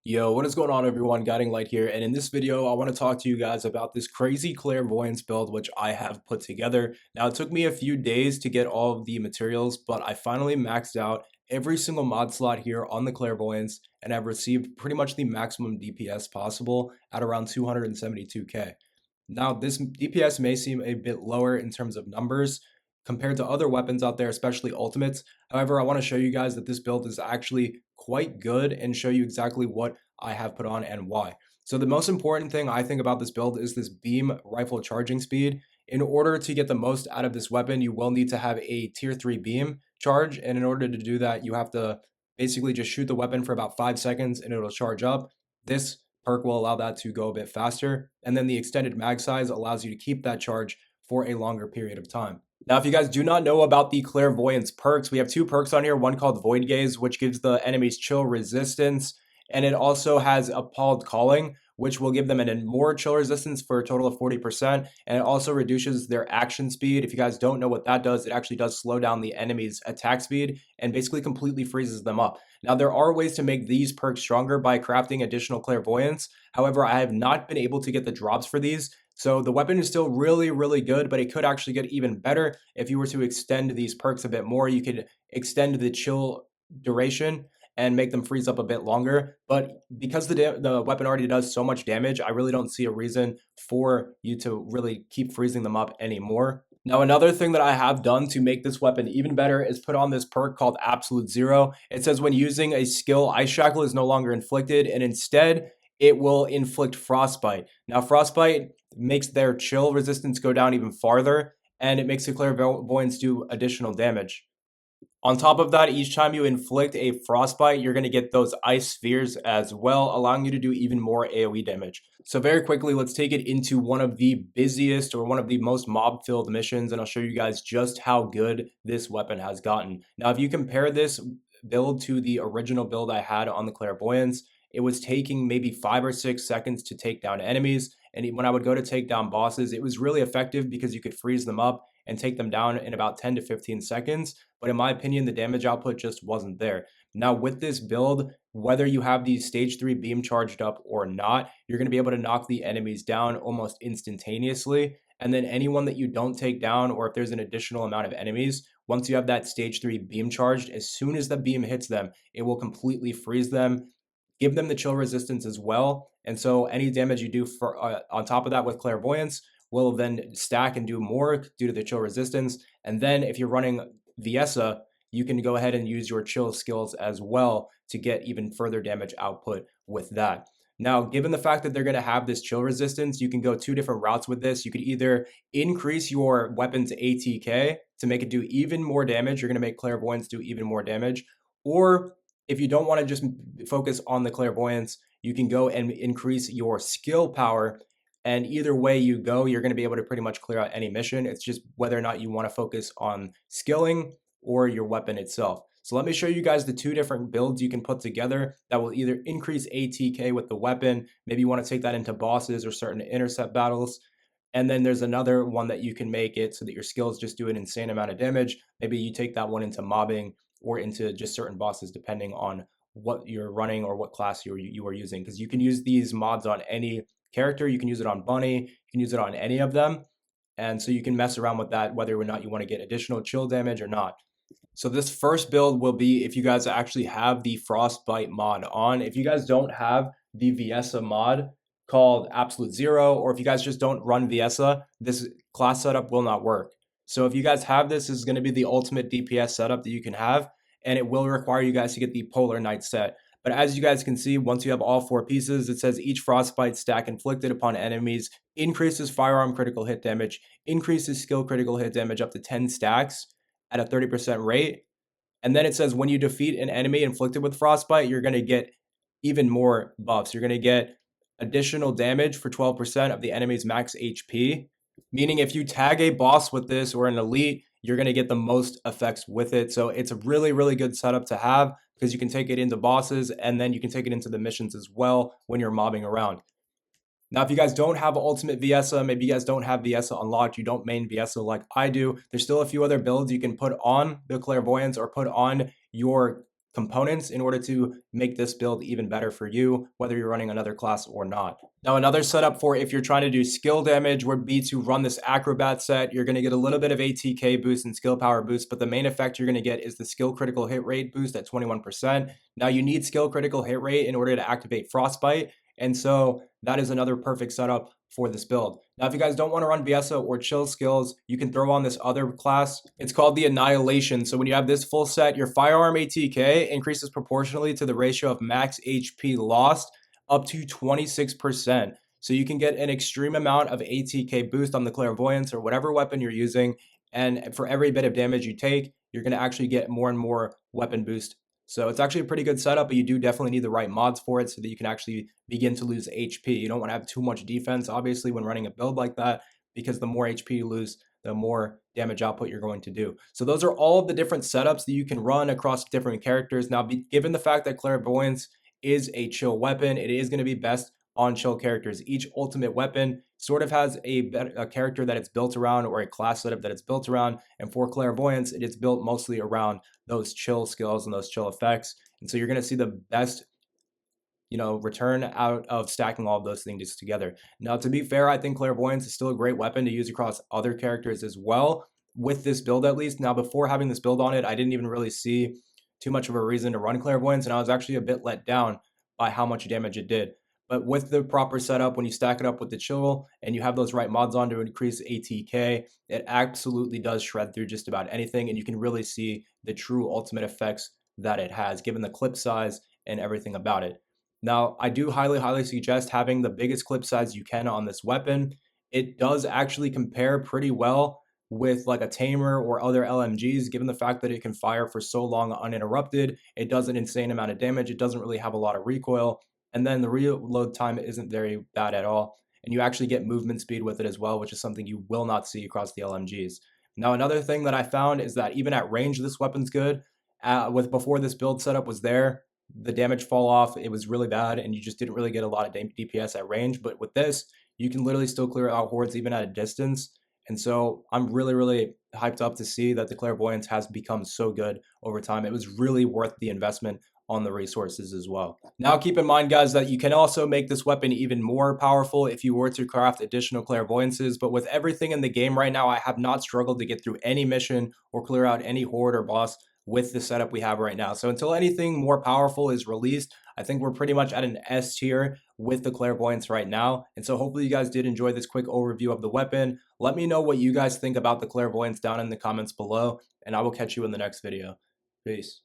Yo, what is going on everyone? GuidingLight here, and in this video I want to talk to you guys about this crazy clairvoyance build which I have put together. Now it took me a few days to get all of the materials, but I finally maxed out every single mod slot here on the clairvoyance, and I've received pretty much the maximum DPS possible at around 272k. Now, this DPS may seem a bit lower in terms of numbers compared to other weapons out there, especially ultimates. However, I want to show you guys that this build is actually quite good and show you exactly what I have put on and why. So the most important thing I think about this build is this beam rifle charging speed. In order to get the most out of this weapon, you will need to have a tier 3 beam charge, and in order to do that, you have to basically just shoot the weapon for about 5 seconds and it'll charge up. This perk will allow that to go a bit faster, and then the extended mag size allows you to keep that charge for a longer period of time. Now, if you guys do not know about the Clairvoyance perks, we have two perks on here, one called Void Gaze, which gives the enemies chill resistance, and it also has Appalled Calling, which will give them an more chill resistance for a total of 40%, and it also reduces their action speed. If you guys don't know what that does, it actually does slow down the enemy's attack speed and basically completely freezes them up. Now, there are ways to make these perks stronger by crafting additional Clairvoyance. However, I have not been able to get the drops for these, so the weapon is still really, really good, but it could actually get even better if you were to extend these perks a bit more. You could extend the chill duration and make them freeze up a bit longer. But because the weapon already does so much damage, I really don't see a reason for you to really keep freezing them up anymore. Now, another thing that I have done to make this weapon even better is put on this perk called Absolute Zero. It says when using a skill, Ice Shackle is no longer inflicted, and instead it will inflict Frostbite. Now, Frostbite makes their chill resistance go down even farther, and it makes the Clairvoyance do additional damage. On top of that, each time you inflict a frostbite, you're going to get those ice spheres as well, allowing you to do even more AoE damage. So very quickly, let's take it into one of the busiest or one of the most mob-filled missions, and I'll show you guys just how good this weapon has gotten. Now, if you compare this build to the original build I had on the Clairvoyance, it was taking maybe 5 or 6 seconds to take down enemies, and when I would go to take down bosses, it was really effective because you could freeze them up and take them down in about 10 to 15 seconds. But in my opinion, the damage output just wasn't there. Now, with this build, whether you have the stage 3 beam charged up or not, you're going to be able to knock the enemies down almost instantaneously. And then anyone that you don't take down, or if there's an additional amount of enemies, once you have that stage 3 beam charged, as soon as the beam hits them, it will completely freeze them, give them the chill resistance as well. And so any damage you do for on top of that with Clairvoyance will then stack and do more due to the chill resistance. And then if you're running Viessa, you can go ahead and use your chill skills as well to get even further damage output with that. Now, given the fact that they're going to have this chill resistance, you can go two different routes with this. You could either increase your weapon's ATK to make it do even more damage. You're going to make Clairvoyance do even more damage. Or if you don't want to just focus on the Clairvoyance, you can go and increase your skill power, and either way you go, you're going to be able to pretty much clear out any mission. It's just whether or not you want to focus on skilling or your weapon itself. So let me show you guys the two different builds you can put together that will either increase ATK with the weapon. Maybe you want to take that into bosses or certain intercept battles. And then there's another one that you can make it so that your skills just do an insane amount of damage. Maybe you take that one into mobbing or into just certain bosses depending on what you're running or what class you are using. Because you can use these mods on any character. You can use it on Bunny. You can use it on any of them. And so you can mess around with that whether or not you want to get additional chill damage or not. So this first build will be if you guys actually have the Frostbite mod on. If you guys don't have the Viessa mod called Absolute Zero, or if you guys just don't run Viessa, this class setup will not work. So if you guys have this, this is going to be the ultimate DPS setup that you can have, and it will require you guys to get the Polar Knight set. But as you guys can see, once you have all 4 pieces, it says each Frostbite stack inflicted upon enemies increases firearm critical hit damage, increases skill critical hit damage up to 10 stacks at a 30% rate. And then it says when you defeat an enemy inflicted with Frostbite, you're going to get even more buffs. You're going to get additional damage for 12% of the enemy's max HP. Meaning if you tag a boss with this or an elite, you're going to get the most effects with it. So it's a really, really good setup to have because you can take it into bosses and then you can take it into the missions as well when you're mobbing around. Now, if you guys don't have Ultimate Viessa, maybe you guys don't have Viessa unlocked, you don't main Viessa like I do, there's still a few other builds you can put on the Clairvoyance or put on your components in order to make this build even better for you, whether you're running another class or not. Now, another setup for if you're trying to do skill damage would be to run this Acrobat set. You're going to get a little bit of ATK boost and skill power boost, but the main effect you're going to get is the skill critical hit rate boost at 21%. Now, you need skill critical hit rate in order to activate Frostbite, and so that is another perfect setup for this build. Now, if you guys don't want to run Biesa or chill skills, you can throw on this other class. It's called the Annihilation. So when you have this full set, your firearm ATK increases proportionally to the ratio of max HP lost up to 26%. So you can get an extreme amount of ATK boost on the Clairvoyance or whatever weapon you're using. And for every bit of damage you take, you're going to actually get more and more weapon boost. So it's actually a pretty good setup, but you do definitely need the right mods for it so that you can actually begin to lose HP. You don't want to have too much defense, obviously, when running a build like that, because the more HP you lose, the more damage output you're going to do. So those are all of the different setups that you can run across different characters. Now, given the fact that Clairvoyance is a chill weapon, it is going to be best on chill characters. Each ultimate weapon sort of has a character that it's built around or a class setup that it's built around. And for Clairvoyance, it is built mostly around those chill skills and those chill effects. And so you're going to see the best return out of stacking all of those things together. Now, to be fair, I think Clairvoyance is still a great weapon to use across other characters as well, with this build at least. Now, before having this build on it, I didn't even really see too much of a reason to run Clairvoyance, and I was actually a bit let down by how much damage it did. But with the proper setup, when you stack it up with the chill and you have those right mods on to increase ATK, it absolutely does shred through just about anything, and you can really see the true ultimate effects that it has, given the clip size and everything about it. Now, I do highly suggest having the biggest clip size you can on this weapon. It does actually compare pretty well with like a Tamer or other LMGs, given the fact that it can fire for so long uninterrupted. It does an insane amount of damage. It doesn't really have a lot of recoil. And then the reload time isn't very bad at all. And you actually get movement speed with it as well, which is something you will not see across the LMGs. Now, another thing that I found is that even at range, this weapon's good. Before this build setup was there, the damage fall off, it was really bad, and you just didn't really get a lot of DPS at range. But with this, you can literally still clear out hordes even at a distance. And so I'm really hyped up to see that the Clairvoyance has become so good over time. It was really worth the investment on the resources as well. Now, keep in mind, guys, that you can also make this weapon even more powerful if you were to craft additional Clairvoyances. But with everything in the game right now, I have not struggled to get through any mission or clear out any horde or boss with the setup we have right now. So until anything more powerful is released, I think we're pretty much at an S tier with the Clairvoyance right now. And so hopefully you guys did enjoy this quick overview of the weapon. Let me know what you guys think about the Clairvoyance down in the comments below, and I will catch you in the next video. Peace.